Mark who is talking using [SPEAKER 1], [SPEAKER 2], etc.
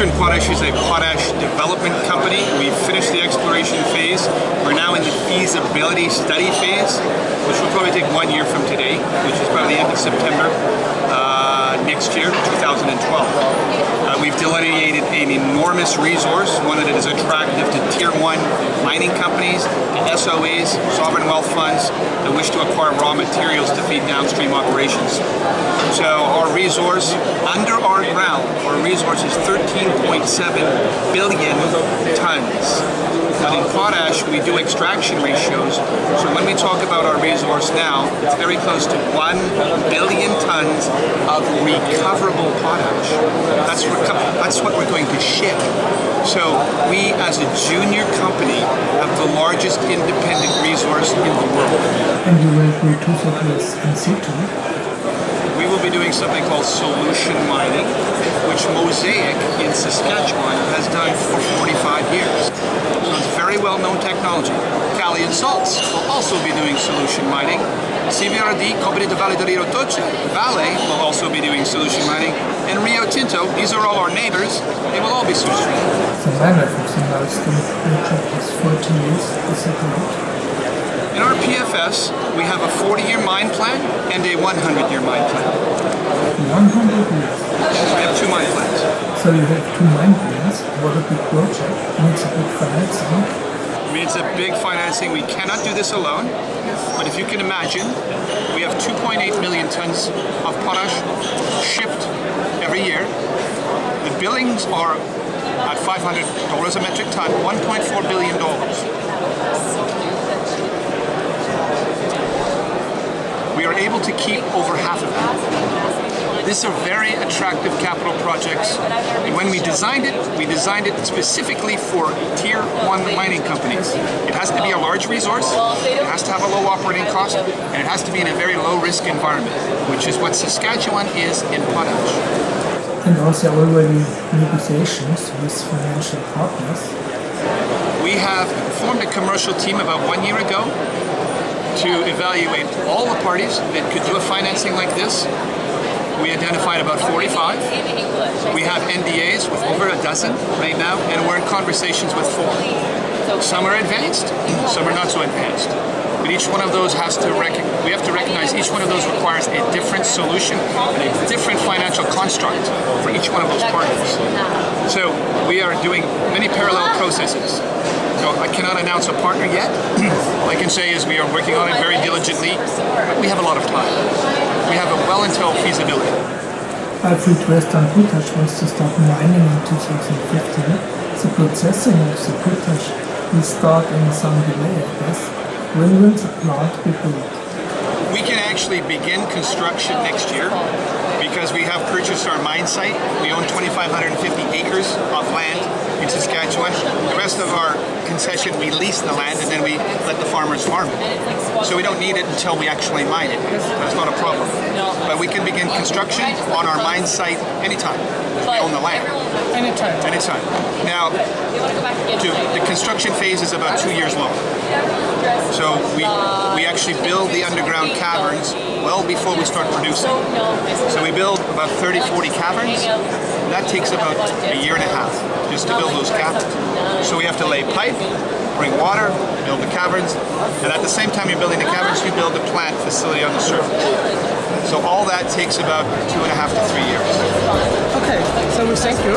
[SPEAKER 1] Western Potash is a potash development company. We've finished the exploration phase. We're now in the feasibility study phase, which will probably take 1 year from today, which is probably the end of September next year, 2012. We've delineated an enormous resource, one that is attractive to Tier 1 mining companies, SOAs, sovereign wealth funds that wish to acquire raw materials to feed downstream operations. So our resource under our ground, our resource is 13.7 billion tons. But in potash, we do extraction ratios. So when we talk about our resource now, it's very close to 1 billion tons of recoverable potash. That's what we're going to ship. So we, as a junior company, have the largest independent resource in the world.
[SPEAKER 2] And you will do two surveys in situ?
[SPEAKER 1] We will be doing something called solution mining, which Mosaic in Saskatchewan has done for 45 years. So it's very well-known technology. Kali-Ressource will also be doing solution mining. CVRD, Cooperative Vale do Rio Doce, Vale will also be doing solution mining. And Rio Tinto, these are all our neighbors, they will all be solution mining.
[SPEAKER 2] The life of the Milestone-Project is 40 years, is that right?
[SPEAKER 1] In our PFS, we have a 40-year mine plan and a 100-year mine plan.
[SPEAKER 2] 100 years?
[SPEAKER 1] We have 2 mine plans.
[SPEAKER 2] So you have 2 mine plans. What a big project. Needs a big financing.
[SPEAKER 1] I mean, it's a big financing. We cannot do this alone. But if you can imagine, we have 2.8 million tons of potash shipped every year. The billings are at $500 a metric ton, $1.4 billion. We are able to keep over half of them. These are very attractive capital projects, and when we designed it specifically for Tier 1 mining companies. It has to be a large resource, it has to have a low operating cost, and it has to be in a very low-risk environment, which is what Saskatchewan is in potash.
[SPEAKER 2] And also already negotiations with financial partners.
[SPEAKER 1] We have formed a commercial team about 1 year ago to evaluate all the parties that could do a financing like this. We identified about 45. We have NDAs with over a dozen right now, and we're in conversations with 4. Some are advanced, some are not so advanced. But each one of those we have to recognize each one of those requires a different solution and a different financial construct for each one of those partners. So we are doing many parallel processes. So I cannot announce a partner yet. All I can say is we are working on it very diligently, but we have a lot of time. We have it well until feasibility.
[SPEAKER 2] Alfred Western Potash wants to start mining in 2015. The processing of the potash will start in some delay, I guess. When will the plant be built?
[SPEAKER 1] We can actually begin construction next year because we have purchased our mine site. We own 2,550 acres of land in Saskatchewan. The rest of our concession, we lease the land and then we let the farmers farm it. So we don't need it until we actually mine it. That's not a problem. But we can begin construction on our mine site anytime. We own the land.
[SPEAKER 2] Anytime.
[SPEAKER 1] Anytime. Now, the construction phase is about 2 years long. So we actually build the underground caverns well before we start producing. So we build about 30-40 caverns. That takes about a year and a half just to build those caverns. So we have to lay pipe, bring water, build the caverns, and at the same time you're building the caverns, you build the plant facility on the surface. So all that takes about 2.5 to 3 years.
[SPEAKER 2] Okay, so we thank you.